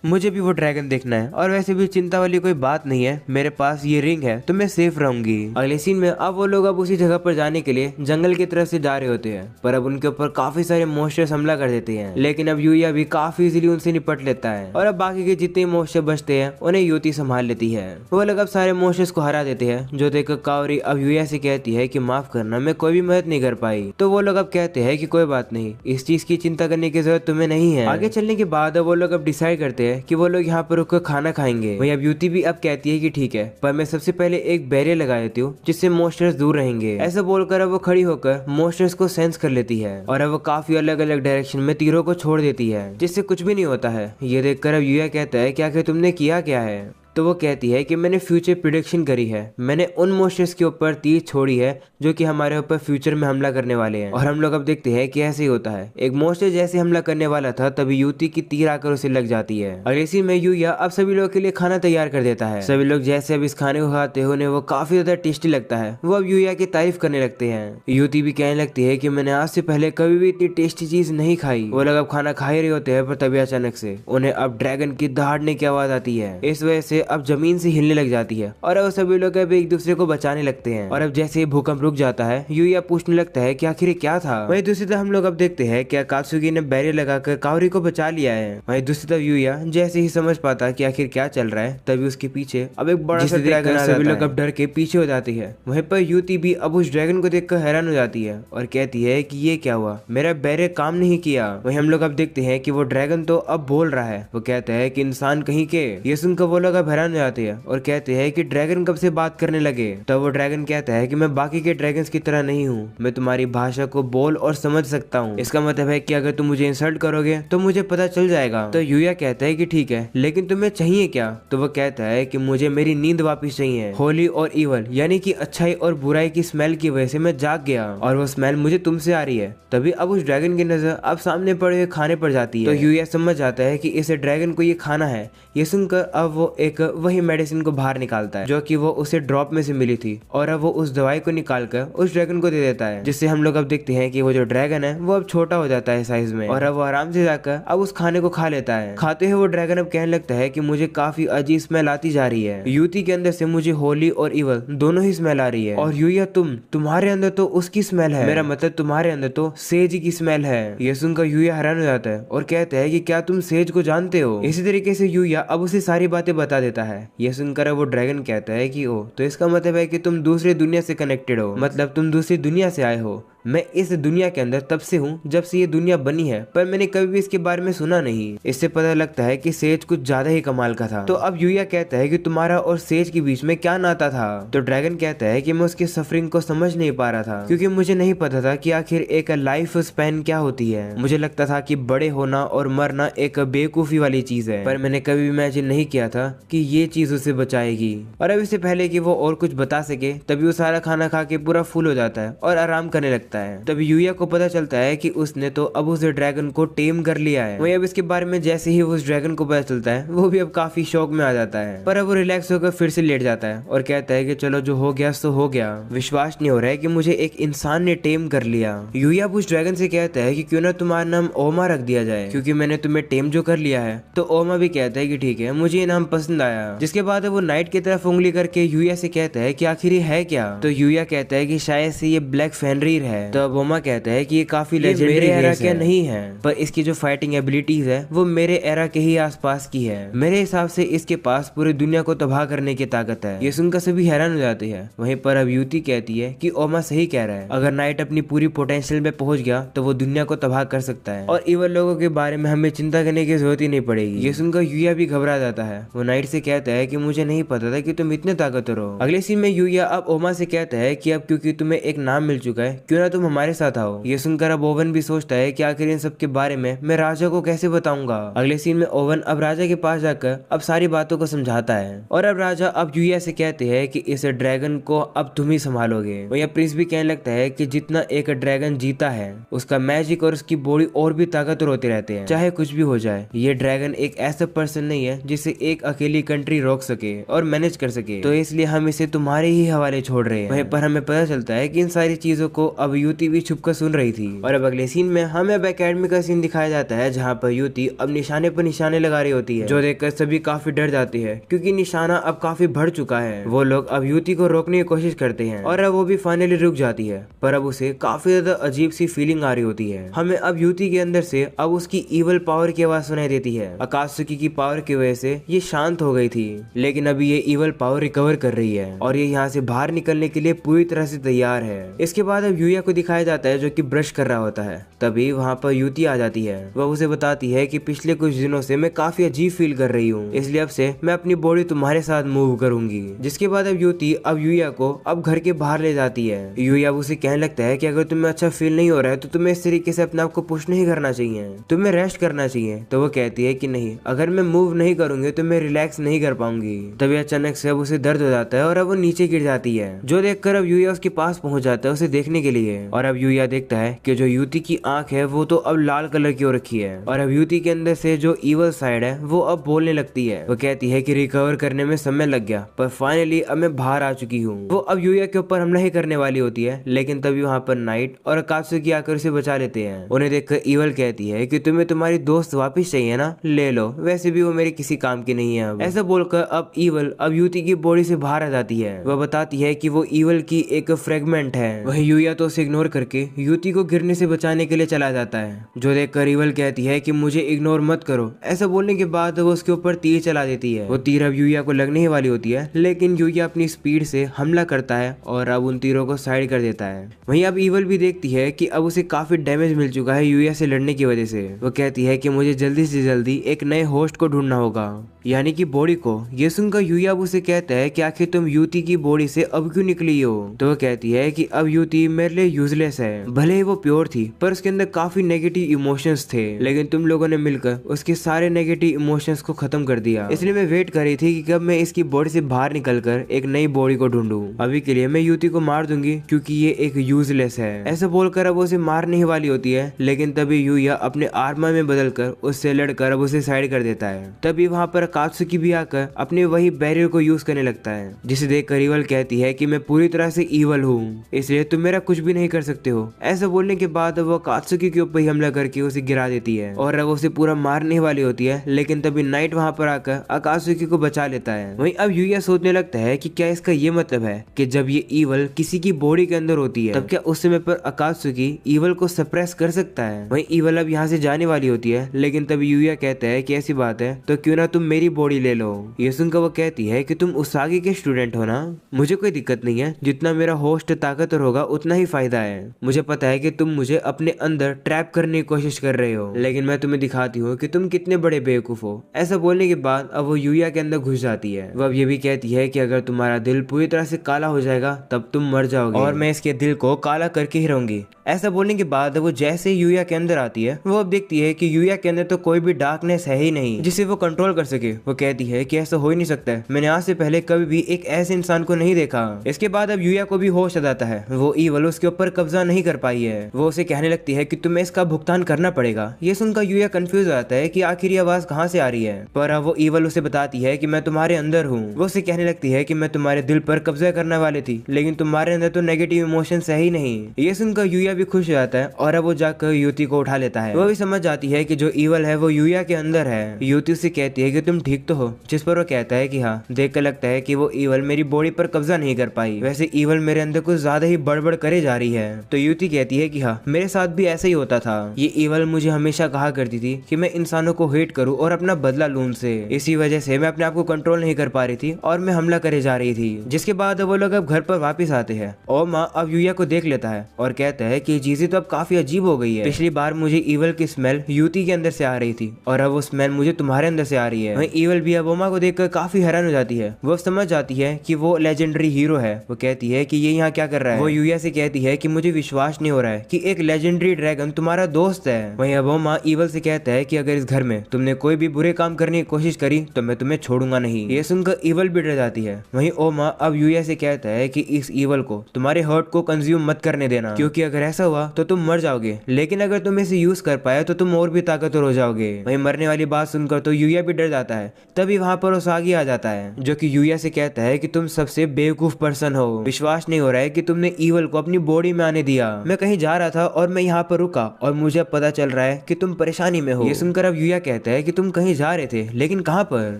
मुझे भी वो ड्रैगन देखना है, और वैसे भी चिंता वाली कोई बात नहीं है, मेरे पास ये रिंग है तो मैं सेफ रहूंगी। अगले सीन में अब वो लोग अब उसी जगह पर जाने के लिए जंगल की तरफ से जा रहे होते हैं, पर अब उनके ऊपर काफी सारे मॉन्स्टर्स हमला कर देते हैं, लेकिन अब यूया भी काफी इजीली उनसे निपट लेता है। और अब बाकी के जितने मॉन्स्टर बचते हैं उन्हें युति संभाल लेती है। वो लोग अब सारे मॉन्स्टर्स को हरा देते हैं, जो देखकर काओरी अब यूया से कहती है कि माफ करना, मैं कोई भी मदद नहीं कर पाई। तो वो लोग अब कहते हैं कि कोई बात नहीं, इस चीज की चिंता करने की जरूरत तुम्हें नहीं है। आगे चलने के बाद वो लोग अब डिसाइड करते हैं कि वो लोग यहाँ पर रुककर खाना खाएंगे। वहीं अब युति भी अब कहती है कि ठीक है, पर मैं सबसे पहले एक बैरियर लगा देती हूँ जिससे मॉन्स्टर्स दूर रहेंगे। ऐसा बोलकर अब वो खड़ी होकर मॉन्स्टर्स को सेंस कर लेती है, और अब वो काफी अलग अलग डायरेक्शन में तीरों को छोड़ देती है, जिससे कुछ भी नहीं होता है। ये देखकर अब यूया कहता है कि आखिर तुमने किया क्या है। तो वो कहती है कि मैंने फ्यूचर प्रिडिक्शन करी है, मैंने उन मॉन्स्टर्स के ऊपर तीर छोड़ी है जो कि हमारे ऊपर फ्यूचर में हमला करने वाले हैं। और हम लोग अब देखते हैं कि ऐसे ही होता है, एक मॉन्स्टर जैसे हमला करने वाला था तभी युति की तीर आकर उसे लग जाती है। अगले सीन में यूया अब सभी लोगों के लिए खाना तैयार कर देता है। सभी लोग जैसे अब इस खाने को खाते हैं उन्हें वो काफी ज्यादा टेस्टी लगता है। वो अब यूया की तारीफ करने लगते हैं। युति भी कहने लगती है कि मैंने आज से पहले कभी भी इतनी टेस्टी चीज नहीं खाई। वो लोग अब खाना खा ही रहे होते हैं, पर तभी अचानक से उन्हें अब ड्रैगन की दहाड़ने की आवाज आती है। इस वजह से अब जमीन से हिलने लग जाती है, और अब सभी लोग अब एक दूसरे को बचाने लगते हैं। और अब जैसे ही भूकंप रुक जाता है, यूया पूछने लगता है कि आखिर क्या था। वहीं दूसरी तरफ हम लोग अब देखते हैं कि अकात्सुकी ने बैरियर लगाकर काओरी को बचा लिया है। वहीं दूसरी तरफ यूया जैसे ही समझ पाता है कि आखिर क्या चल रहा है, तभी उसके पीछे अब एक बड़ा सा ड्रैगन, सभी लोग अब डर के पीछे हो जाती है। वहीं पर युति भी अब उस ड्रैगन को देखकर हैरान हो जाती है और कहती है कि ये क्या हुआ, मेरा बैरियर काम नहीं किया। वहीं हम लोग अब देखते हैं कि वो ड्रैगन तो अब बोल रहा है। वो कहता है कि इंसान कहीं के। ये सुनकर वो लोग अब हैरान हो जाते हैं और कहते हैं कि ड्रैगन कब से बात करने लगे। तब वो ड्रैगन कहता है कि मैं बाकी के ड्रैगन्स की तरह नहीं हूँ, मैं तुम्हारी भाषा को बोल और समझ सकता हूँ। इसका मतलब है कि अगर तुम मुझे इंसल्ट करोगे तो मुझे पता चल जाएगा। तो यूया कहता है कि ठीक है, लेकिन तुम्हें चाहिए क्या। तो वो कहता है कि मुझे मेरी नींद वापस चाहिए। होली और इवल यानी कि अच्छाई और बुराई की स्मेल की वजह से मैं जाग गया, और वो स्मेल मुझे तुमसे आ रही है। तभी अब उस ड्रैगन की नजर अब सामने पड़े हुए खाने पर जाती है। तो यूया समझ जाता है कि इस ड्रैगन को ये खाना है। ये सुनकर अब वो एक वही मेडिसिन को बाहर निकालता है जो कि वो उसे ड्रॉप में से मिली थी, और अब वो उस दवाई को निकालकर उस ड्रैगन को दे देता है, जिससे हम लोग अब देखते हैं कि वो जो ड्रैगन है वो अब छोटा हो जाता है साइज में, और अब वो आराम से जाकर अब उस खाने को खा लेता है। खाते हुए वो ड्रैगन अब कहने लगता है कि मुझे काफी अजीब स्मेल आती जा रही है। युति के अंदर से मुझे होली और इवल दोनों ही स्मेल आ रही है, और यूया तुम्हारे अंदर तो उसकी स्मेल है, मेरा मतलब तुम्हारे अंदर तो सेज की स्मेल है। ये सुनकर यूया हैरान हो जाता है और कहता है कि क्या तुम सेज को जानते हो। इसी तरीके से यूया अब उसे सारी बातें बता देता है। ये सुनकर वो ड्रैगन कहता है कि ओ, तो इसका मतलब है कि तुम दूसरी दुनिया से कनेक्टेड हो, मतलब तुम दूसरी दुनिया से आए हो। मैं इस दुनिया के अंदर तब से हूँ जब से ये दुनिया बनी है, पर मैंने कभी भी इसके बारे में सुना नहीं। इससे पता लगता है कि सेज कुछ ज्यादा ही कमाल का था। तो अब यूया कहता है कि तुम्हारा और सेज के बीच में क्या नाता था। तो ड्रैगन कहता है कि मैं उसकी सफरिंग को समझ नहीं पा रहा था, क्योंकि मुझे नहीं पता था कि आखिर एक लाइफ स्पैन क्या होती है। मुझे लगता था कि बड़े होना और मरना एक बेवकूफी वाली चीज है, पर मैंने कभी इमेजिन नहीं किया था कि ये चीज उसे बचाएगी। और अब इससे पहले कि वो और कुछ बता सके, तभी वो सारा खाना खा के पूरा फुल हो जाता है और आराम करने लगता है। तभी यूया को पता चलता है कि उसने तो अब उस ड्रैगन को टेम कर लिया है। वहीं अब इसके बारे में जैसे ही उस ड्रैगन को पता चलता है, वो भी अब काफी शौक में आ जाता है, पर अब वो रिलैक्स होकर फिर से लेट जाता है और कहता है कि चलो जो हो गया सो हो गया। विश्वास नहीं हो रहा है कि मुझे एक इंसान ने टेम कर लिया। यूया उस ड्रैगन से कहता है कि क्यों ना तुम्हारा नाम ओमा रख दिया जाए, क्योंकि मैंने तुम्हें टेम जो कर लिया है। तो ओमा भी कहता है कि ठीक है, मुझे ये नाम पसंद आया। जिसके बाद वो नाइट की तरफ उंगली करके यूया से कहता है कि आखिर ये है क्या। तो यूया कहता है कि शायद से ये ब्लैक फेनरीर है। है। तो अब ओमा कहता है कि ये काफी लेजेंडरी मेरे एरा के नहीं है, पर इसकी जो फाइटिंग एबिलिटीज है वो मेरे एरा के ही आसपास की है। मेरे हिसाब से इसके पास पूरी दुनिया को तबाह करने की ताकत है। ये सुनकर सभी हैरान हो जाते हैं। वहीं पर अब युति कहती है कि ओमा सही कह रहा है, अगर नाइट अपनी पूरी पोटेंशियल में पहुंच गया तो वो दुनिया को तबाह कर सकता है और इवन लोगों के बारे में हमें चिंता करने की जरूरत ही नहीं पड़ेगी। ये सुनकर यूया भी घबरा जाता है। वो नाइट से कहता है कि मुझे नहीं पता था कि तुम इतने ताकतवर हो। अगले सीन में यूया अब ओमा से कहता है कि अब क्योंकि तुम्हें एक नाम मिल चुका है, क्यों ना तुम हमारे साथ आओ। ये सुनकर अब ओवन भी सोचता है कि आखिर इन सब के बारे में मैं राजा को कैसे बताऊंगा। अगले सीन में ओवन अब राजा के पास जाकर अब सारी बातों को समझाता है और अब राजा अब यूया से कहते हैं कि इस ड्रैगन को अब तुम ही संभालोगे। वहीं प्रिंस भी कहने लगता है कि जितना एक ड्रैगन जीता है उसका मैजिक और उसकी बॉडी और भी ताकतवर होते रहते हैं, चाहे कुछ भी हो जाए। ये ड्रैगन एक ऐसा पर्सन नहीं है जिसे एक अकेली कंट्री रोक सके और मैनेज कर सके, तो इसलिए हम इसे तुम्हारे ही हवाले छोड़ रहे हैं। वहीं पर हमें पता चलता है कि इन सारी चीजों को अब युति भी छुपकर सुन रही थी। और अब अगले सीन में हमें अब एकेडमी का सीन दिखाया जाता है जहाँ पर युति अब निशाने पर निशाने लगा रही होती है, जो देखकर सभी काफी डर जाती है क्योंकि निशाना अब काफी बढ़ चुका है। वो लोग अब युति को रोकने की कोशिश करते हैं और अब वो भी फाइनली रुक जाती है, पर अब उसे काफी ज्यादा अजीब सी फीलिंग आ रही होती है। हमें अब युति के अंदर से अब उसकी इवल पावर की आवाज सुनाई देती है। अकात्सुकी की पावर की वजह से ये शांत हो गई थी, लेकिन अभी ये इवल पावर रिकवर कर रही है और ये यहाँ से बाहर निकलने के लिए पूरी तरह से तैयार है। इसके बाद अब यूया को दिखाया जाता है जो कि ब्रश कर रहा होता है। तभी वहाँ पर युति आ जाती है। वह उसे बताती है कि पिछले कुछ दिनों से मैं काफी अजीब फील कर रही हूँ, इसलिए अब से मैं अपनी बॉडी तुम्हारे साथ मूव करूंगी। जिसके बाद अब युति अब यूया को अब घर के बाहर ले जाती है। यूया अब उसे कहने लगता है कि अगर तुम्हें अच्छा फील नहीं हो रहा है तो तुम्हें इस तरीके से अपने आप को पुश नहीं करना चाहिए, तुम्हें रेस्ट करना चाहिए। तो वो कहती है कि नहीं, अगर मैं मूव नहीं करूंगी तो मैं रिलैक्स नहीं कर पाऊंगी। तभी अचानक से अब उसे दर्द हो जाता है और अब वो नीचे गिर जाती है, जो देखकर अब यूया उसके पास पहुंच जाता है उसे देखने के लिए। और अब यूया देखता है कि जो युति की आंख है वो तो अब लाल कलर की हो रखी है और अब युति के अंदर से जो इवल साइड है वो अब बोलने लगती है। वो कहती है कि रिकवर करने में समय लग गया, पर फाइनली अब मैं बाहर आ चुकी हूँ। वो अब यूया के ऊपर हमला ही करने वाली होती है, लेकिन तभी वहाँ पर नाइट और अकात्सुकी आकर उसे बचा लेते हैं। उन्हें देखकर इवल कहती है कि तुम्हें तुम्हारी दोस्त वापस चाहिए ना, ले लो, वैसे भी वो मेरे किसी काम की नहीं है। अब ऐसा बोलकर अब इवल अब युति की बॉडी से बाहर आ जाती है। वह बताती है कि वो इवल की एक फ्रेगमेंट है। वह यूया तो उसे इग्नोर करके युति को गिरने से बचाने के लिए चला जाता है, जो देखकर इवल कहती है कि मुझे इग्नोर मत करो। ऐसा बोलने के बाद वो उसके ऊपर तीर चला देती है। वो तीर अब यूया को लगने ही वाली होती है, लेकिन यूया अपनी स्पीड से हमला करता है और अब उन तीरों को साइड कर देता है। वहीं अब इवल भी देखती है कि अब उसे काफी डैमेज मिल चुका है यूया से लड़ने की वजह से। वो कहती है कि मुझे जल्दी से जल्दी एक नए होस्ट को ढूंढना होगा, यानी कि बॉडी को। ये सुनकर यूया अब उसे कहता है कि आखिर तुम युति की बॉडी से अब क्यों निकली हो। तो वो कहती है कि अब युति मेरे लिए यूजलेस है, भले ही वो प्योर थी पर उसके अंदर काफी नेगेटिव इमोशंस थे, लेकिन तुम लोगों ने मिलकर उसके सारे नेगेटिव इमोशंस को खत्म कर दिया। इसलिए मैं वेट कर रही थी कि कब मैं इसकी बॉडी से बाहर निकलकर एक नई बॉडी को ढूंढूं। अभी के लिए मैं युति को मार दूंगी क्योंकि ये एक यूजलेस है। ऐसा बोलकर अब उसे मारने ही वाली होती है, लेकिन तभी यूया अपने आर्मर में बदलकर उससे लड़कर अब उसे साइड कर देता है। तभी वहाँ पर अकात्सुकी भी आकर अपने वही बैरियर को यूज करने लगता है, जिसे देखकर इवल कहती है कि मैं पूरी तरह से इवल हूँ, इसलिए तुम मेरा कुछ भी नहीं कर सकते हो। ऐसा बोलने के बाद वो अकात्सुकी के ऊपर ही हमला करके उसे गिरा देती है और अब उसे पूरा मारने वाली होती है, लेकिन तभी नाइट वहाँ पर आकर अकात्सुकी को बचा लेता है। वहीं अब यूया सोचने लगता है कि क्या इसका ये मतलब है कि जब ये इवल किसी की बॉडी के अंदर होती है तब क्या उस समय पर अकात्सुकी इवल को सप्रेस कर सकता है। वहीं इवल अब यहाँ से जाने वाली होती है, लेकिन तभी यूया कहता है कि ऐसी बात है तो क्यों ना तुम मेरी बॉडी ले लो। ये सुनकर वो कहती है कि तुम उसागी के स्टूडेंट हो ना, मुझे कोई दिक्कत नहीं है, जितना मेरा होस्ट ताकतवर होगा उतना ही फायदा है। मुझे पता है कि तुम मुझे अपने अंदर ट्रैप करने की कोशिश कर रहे हो, लेकिन मैं तुम्हें दिखाती हूँ कि तुम कितने बड़े बेवकूफ हो। ऐसा बोलने के बाद अब वो यूया के अंदर घुस जाती है। वो अब ये भी कहती है कि अगर तुम्हारा दिल पूरी तरह से काला हो जाएगा तब तुम मर जाओगे और मैं इसके दिल को काला करके ही रहूंगी। ऐसा बोलने के बाद वो जैसे यूया के अंदर आती है, वो अब देखती है कि यूया के अंदर तो कोई भी डार्कनेस है ही नहीं जिसे वो कंट्रोल कर सके। वो कहती है कि ऐसा हो ही नहीं सकता है, मैंने आज से पहले कभी भी एक ऐसे इंसान को नहीं देखा। इसके बाद अब यूया को भी होश आ जाता है, वो इवल उसके ऊपर कब्जा नहीं कर पाई है। वो उसे कहने लगती है कि तुम्हें इसका भुगतान करना पड़ेगा। ये सुनकर यूया कंफ्यूज हो जाता है कि आखिर ये आवाज कहाँ से आ रही है, पर अब वो इवल उसे बताती है कि मैं तुम्हारे अंदर हूँ। वो उसे कहने लगती है कि मैं तुम्हारे दिल पर कब्जा करने वाली थी, लेकिन तुम्हारे अंदर तो नेगेटिव इमोशंस है ही नहीं। ये सुनकर यूया भी खुश हो जाता है और अब वो जाकर युति को उठा लेता है। वो भी समझ जाती है कि जो इवल है वो यूया के अंदर है। युति उसे कहती है कि तुम ठीक तो हो, जिस पर वो कहता है कि हाँ। देखकर लगता है कि वो इवल मेरी बॉडी पर कब्जा नहीं कर पाई, वैसे इवल मेरे अंदर कुछ ज्यादा ही बड़बड़ करे जा रही है। तो युति कहती है कि हाँ, मेरे साथ भी ऐसा ही होता था। ये ईवल मुझे हमेशा कहा करती थी कि मैं इंसानों को हेट करूं और अपना बदला लूं उनसे। इसी वजह से मैं अपने आप को कंट्रोल नहीं कर पा रही थी और मैं हमला करे जा रही थी। जिसके बाद वो लोग अब घर पर वापस आते हैं। ओमा अब यूया को देख लेता है और कहता है कि चीजें तो अब काफी अजीब हो गई है। पिछली बार मुझे ईवल की स्मेल युति के अंदर से आ रही थी और अब वो स्मेल मुझे तुम्हारे अंदर से आ रही है। वहीं ईवल भी अब ओमा को देखकर काफी हैरान हो जाती है। वो समझ जाती है कि वो लेजेंडरी हीरो है। वो कहती है कि ये यहाँ क्या कर रहा है। वो यूया से कहती है कि मुझे विश्वास नहीं हो रहा है कि एक लेजेंडरी ड्रैगन तुम्हारा दोस्त है। वहीं अब ओमा ईवल से कहता है कि अगर इस घर में तुमने कोई भी बुरे काम करने की कोशिश करी तो मैं तुम्हें छोड़ूंगा नहीं। ये सुनकर ईवल भी डर जाती है। वहीं ओमा अब यूया से कहता है कि इस ईवल को तुम्हारे हर्ट को कंज्यूम मत करने देना, क्योंकि अगर ऐसा हुआ तो तुम मर जाओगे, लेकिन अगर तुम इसे यूज कर पाए तो तुम और भी ताकतवर हो जाओगे। वहीं मरने वाली बात सुनकर तो यूया भी डर जाता है। तभी वहां पर ओसागी आ जाता है, जो कि यूया से कहता है कि तुम सबसे बेवकूफ पर्सन हो। विश्वास नहीं हो रहा है कि तुमने ईवल को अपनी बॉडी में आने दिया। मैं कहीं जा रहा था और मैं यहाँ पर रुका और मुझे अब पता चल रहा है कि तुम परेशानी में हो। ये सुनकर अब यूया कहता है कि तुम कहीं जा रहे थे, लेकिन कहाँ पर?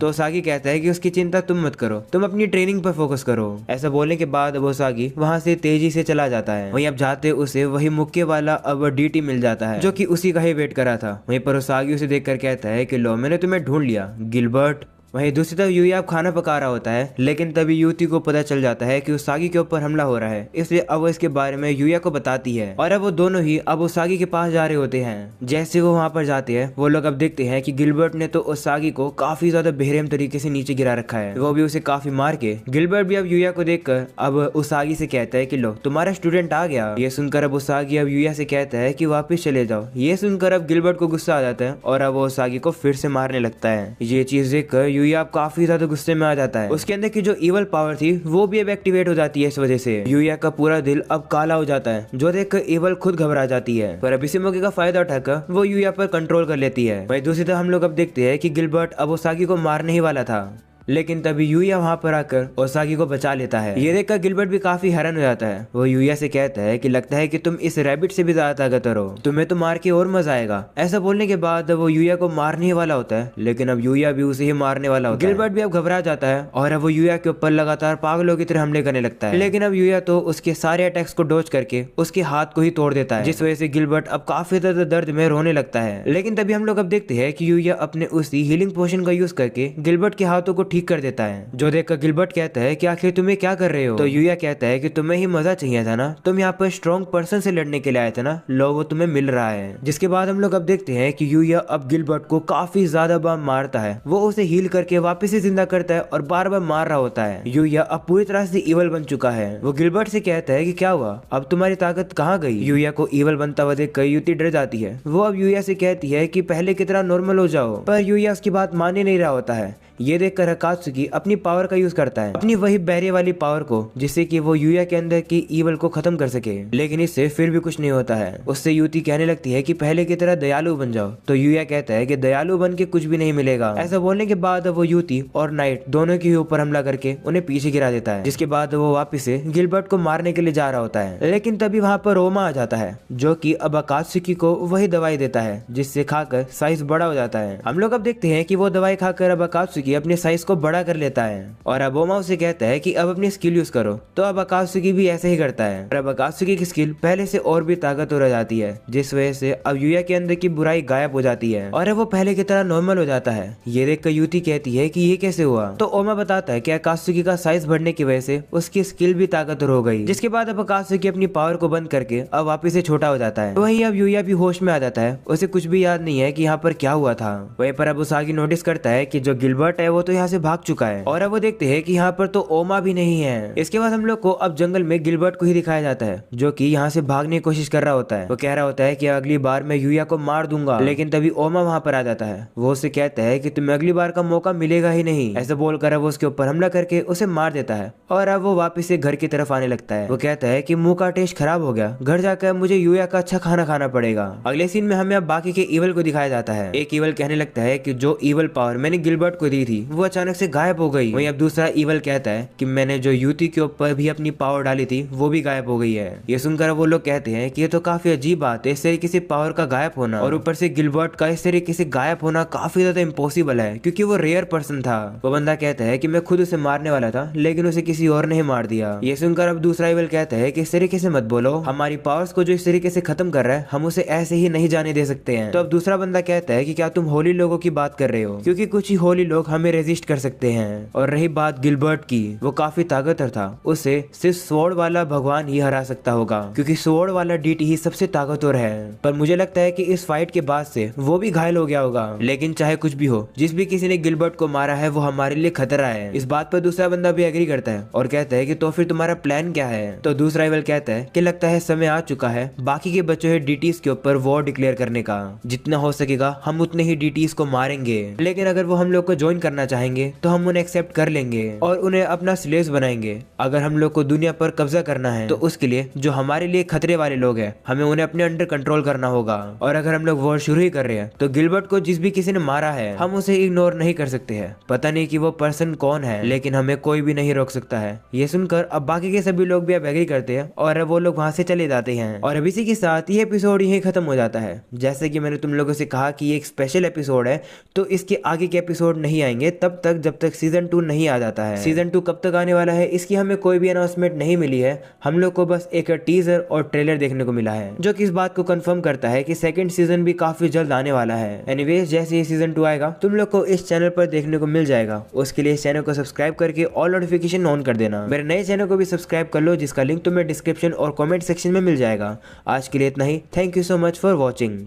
तो ओसागी कहता है कि उसकी चिंता तुम मत करो, तुम अपनी ट्रेनिंग पर फोकस करो। ऐसा बोलने के बाद अब ओसागी वहाँ से तेजी से चला जाता है। वहीं अब जाते उसे वही मुक्के वाला अब डीटी मिल जाता है, जो कि उसी का ही वेट करा था। वहीं पर ओसागी उसे देखकर कहता है कि लो, मैंने तुम्हें ढूंढ लिया गिलबर्ट। वहीं दूसरी तरफ यूया अब खाना पका रहा होता है, लेकिन तभी युति को पता चल जाता है कि उसागी के ऊपर हमला हो रहा है। इसलिए अब वो इसके बारे में यूया को बताती है और अब वो दोनों ही अब उसागी के पास जा रहे होते हैं। जैसे वो वहां पर जाते हैं, वो लोग अब देखते हैं कि गिलबर्ट ने तो उसागी को काफी ज्यादा बेरहम तरीके से नीचे गिरा रखा है। वो भी उसे काफी मार के। गिलबर्ट भी अब यूया को देखकर अब उसागी से कहता है कि लो, तुम्हारा स्टूडेंट आ गया। ये सुनकर अब उसागी अब यूया से कहता है कि वापिस चले जाओ। ये सुनकर अब गिलबर्ट को गुस्सा आ जाता है और अब वो उसागी को फिर से मारने लगता है। ये चीज देखकर यूया अब काफी ज्यादा गुस्से में आ जाता है। उसके अंदर की जो इवल पावर थी वो भी अब एक्टिवेट हो जाती है। इस वजह से यूया का पूरा दिल अब काला हो जाता है, जो देखकर इवल खुद घबरा जाती है। पर अब इसी मौके का फायदा उठाकर वो यूया पर कंट्रोल कर लेती है। वहीं दूसरी तरफ हम लोग अब देखते हैं कि गिलबर्ट अब ओसागी को मारने ही वाला था, लेकिन तभी यूया वहां पर आकर ओसागी को बचा लेता है। ये देखकर गिलबर्ट भी काफी हैरान हो जाता है। वो यूया से कहता है कि लगता है कि तुम इस रैबिट से भी ज्यादा ताकतवर हो, तुम्हें तो मार के और मजा आएगा। ऐसा बोलने के बाद वो यूया को मारने वाला होता है, लेकिन अब यूया भी उसे ही मारने वाला होता है। गिलबर्ट भी अब घबरा जाता है और अब वो यूया के ऊपर लगातार पागलों की तरह हमले करने लगता है। लेकिन अब यूया तो उसके सारे अटैक्स को डॉज करके उसके हाथ को ही तोड़ देता है, जिस वजह से गिलबर्ट अब काफी ज्यादा दर्द में रोने लगता है। लेकिन तभी हम लोग अब देखते हैं कि यूया अपने उसी हीलिंग पोशन का यूज करके गिलबर्ट के हाथों को ठीक कर देता है, जो देखकर गिलबर्ट कहता है कि आखिर तुम्हें क्या कर रहे हो। तो यूया कहता है कि तुम्हें ही मजा चाहिए था ना, तुम यहाँ पर स्ट्रॉन्ग पर्सन से लड़ने के लिए आए थे ना, लो वो तुम्हें मिल रहा है। जिसके बाद हम लोग अब देखते हैं कि यूया अब गिलबर्ट को काफी ज्यादा बार मारता है। वो उसे हील करके वापस से जिंदा करता है और बार बार मार रहा होता है। यूया अब पूरी तरह से इवल बन चुका है। वो गिलबर्ट से कहता है कि क्या हुआ, अब तुम्हारी ताकत कहाँ गई। यूया को इवल बनता हुआ देख कर युति डर जाती है। वो अब यूया से कहती है कि पहले की तरह नॉर्मल हो जाओ, पर यूया उसकी बात माने नहीं रहा होता है। ये देखकर अकात्सुकी अपनी पावर का यूज करता है, अपनी वही बैरे वाली पावर को, जिससे कि वो यूया के अंदर की ईवल को खत्म कर सके। लेकिन इससे फिर भी कुछ नहीं होता है। उससे युति कहने लगती है कि पहले की तरह दयालु बन जाओ। तो यूया कहता है कि दयालु बन के कुछ भी नहीं मिलेगा। ऐसा बोलने के बाद वो युति और नाइट दोनों के ऊपर हमला करके उन्हें पीछे गिरा देता है। जिसके बाद वो वापिस से गिलबर्ट को मारने के लिए जा रहा होता है। लेकिन तभी वहाँ पर ओमा आ जाता है, जो कि अब अकात्सुकी को वही दवाई देता है, जिससे खाकर साइज बड़ा हो जाता है। हम लोग अब देखते हैं कि वो दवाई खाकर अब अकात्सुकी अपने साइज को बड़ा कर लेता है और अब ओमा उसे कहता है कि अब अपनी स्किल यूज करो। तो अब अकात्सुकी भी ऐसे ही करता है और अब अकात्सुकी की स्किल पहले से और भी ताकतवर हो जाती है, जिस वजह से अब यूया के अंदर की बुराई गायब हो जाती है और अब वो पहले की तरह नॉर्मल हो जाता है। ये देखकर युति कहती है कि ये कैसे हुआ। तो ओमा बताता है कि अकात्सुकी का साइज बढ़ने की वजह से उसकी स्किल भी ताकतवर हो गई। जिसके बाद अब अकात्सुकी अपनी पावर को बंद करके अब वापिस से छोटा हो जाता है। वहीं अब यूया भी होश में आ जाता है। उसे कुछ भी याद नहीं है कि यहाँ पर क्या हुआ था। वहीं पर अब उसागी नोटिस करता है कि जो गिलबर्ट है वो तो यहाँ से भाग चुका है और अब वो देखते हैं कि यहाँ पर तो ओमा भी नहीं है। इसके बाद हम लोग को अब जंगल में गिलबर्ट को ही दिखाया जाता है, जो कि यहाँ से भागने की कोशिश कर रहा होता है। वो कह रहा होता है कि अगली बार मैं यूया को मार दूंगा। लेकिन तभी ओमा वहाँ पर आ जाता है। वो उससे कहता है कि तुम्हें अगली बार का मौका मिलेगा ही नहीं। ऐसा बोलकर वो उसके ऊपर हमला करके उसे मार देता है और अब वो वापिस से घर की तरफ आने लगता है। वो कहता है कि मुंह का टेस्ट खराब हो गया, घर जाकर मुझे यूया का अच्छा खाना खाना पड़ेगा। अगले सीन में हमें अब बाकी के इवल को दिखाया जाता है। एक इवल कहने लगता है कि जो इवल पावर मैंने गिलबर्ट को दी होती थी वो अचानक से गायब हो गई। वहीं अब दूसरा ईवल कहता है कि मैंने जो युति के ऊपर भी अपनी पावर डाली थी वो भी गायब हो गई है। ये सुनकर वो लोग कहते हैं कि ये तो काफी अजीब बात है, इस तरीके से पावर का गायब होना, और ऊपर से गिलबर्ट का इस तरीके से गायब होना काफी ज्यादा इम्पॉसिबल है क्योंकि वो रेयर पर्सन था। वो बंदा कहता है कि मैं खुद उसे मारने वाला था लेकिन उसे किसी और ने मार दिया। ये सुनकर अब दूसरा ईवल कहता है कि इस तरीके से मत बोलो, हमारी पावर्स को जो इस तरीके से खत्म कर रहा है हम उसे ऐसे ही नहीं जाने दे सकते हैं। तो अब दूसरा बंदा कहता है कि क्या तुम होली लोगों की बात कर रहे हो, क्योंकि कुछ ही होली लोग हमें रेजिस्ट कर सकते हैं। और रही बात गिलबर्ट की, वो काफी ताकतवर था, उसे सिर्फ स्वॉर्ड वाला भगवान ही हरा सकता होगा क्योंकि स्वॉर्ड वाला डीटी ही सबसे ताकतवर है। पर मुझे लगता है कि इस फाइट के बाद से वो भी घायल हो गया होगा। लेकिन चाहे कुछ भी हो, जिस भी किसी ने गिलबर्ट को मारा है वो हमारे लिए खतरा है। इस बात पर दूसरा बंदा भी एग्री करता है और कहता है कि तो फिर तुम्हारा प्लान क्या है। तो दूसरा ईवल कहता है कि लगता है समय आ चुका है बाकी के बच्चों है डीटीज के ऊपर वॉर डिक्लेयर करने का। जितना हो सकेगा हम उतने ही डीटीज को मारेंगे, लेकिन अगर वो हम लोग को ज्वाइन करना चाहेंगे तो हम उन्हें एक्सेप्ट कर लेंगे और उन्हें अपना स्लेव्स बनाएंगे। अगर हम लोग को दुनिया पर कब्जा करना है तो उसके लिए जो हमारे लिए खतरे वाले लोग हैं हमें उन्हें अपने अंडर कंट्रोल करना होगा। और अगर हम लोग वॉर शुरू ही कर रहे हैं तो गिलबर्ट को जिस भी किसी ने मारा है हम उसे इग्नोर नहीं कर सकते हैं। पता नहीं कि वो पर्सन कौन है लेकिन हमें कोई भी नहीं रोक सकता है। ये सुनकर अब बाकी के सभी लोग भी अब एग्री करते हैं और वो लोग वहां से चले जाते हैं। और अब इसी के साथ ये एपिसोड यहीं खत्म हो जाता है। जैसे कि मैंने तुम लोगों से कहा कि ये एक स्पेशल एपिसोड है तो इसके आगे के एपिसोड नहीं आएंगे तब तक जब तक सीजन 2 नहीं आ जाता है। सीजन 2 कब तक आने वाला है इसकी हमें कोई भी अनाउंसमेंट नहीं मिली है। हम लोग को बस एक टीजर और ट्रेलर देखने को मिला है जो कि इस बात को कंफर्म करता है कि सेकंड सीजन भी काफी जल्द आने वाला है। एनीवेज जैसे ये सीजन 2 आएगा तुम लोग को इस चैनल पर देखने को मिल जाएगा। उसके लिए इस चैनल को सब्सक्राइब करके ऑल नोटिफिकेशन ऑन कर देना। मेरे नए चैनल को भी सब्सक्राइब कर लो जिसका लिंक तुम्हें डिस्क्रिप्शन और कमेंट सेक्शन में मिल जाएगा। आज के लिए इतना ही। Thank you so much for watching.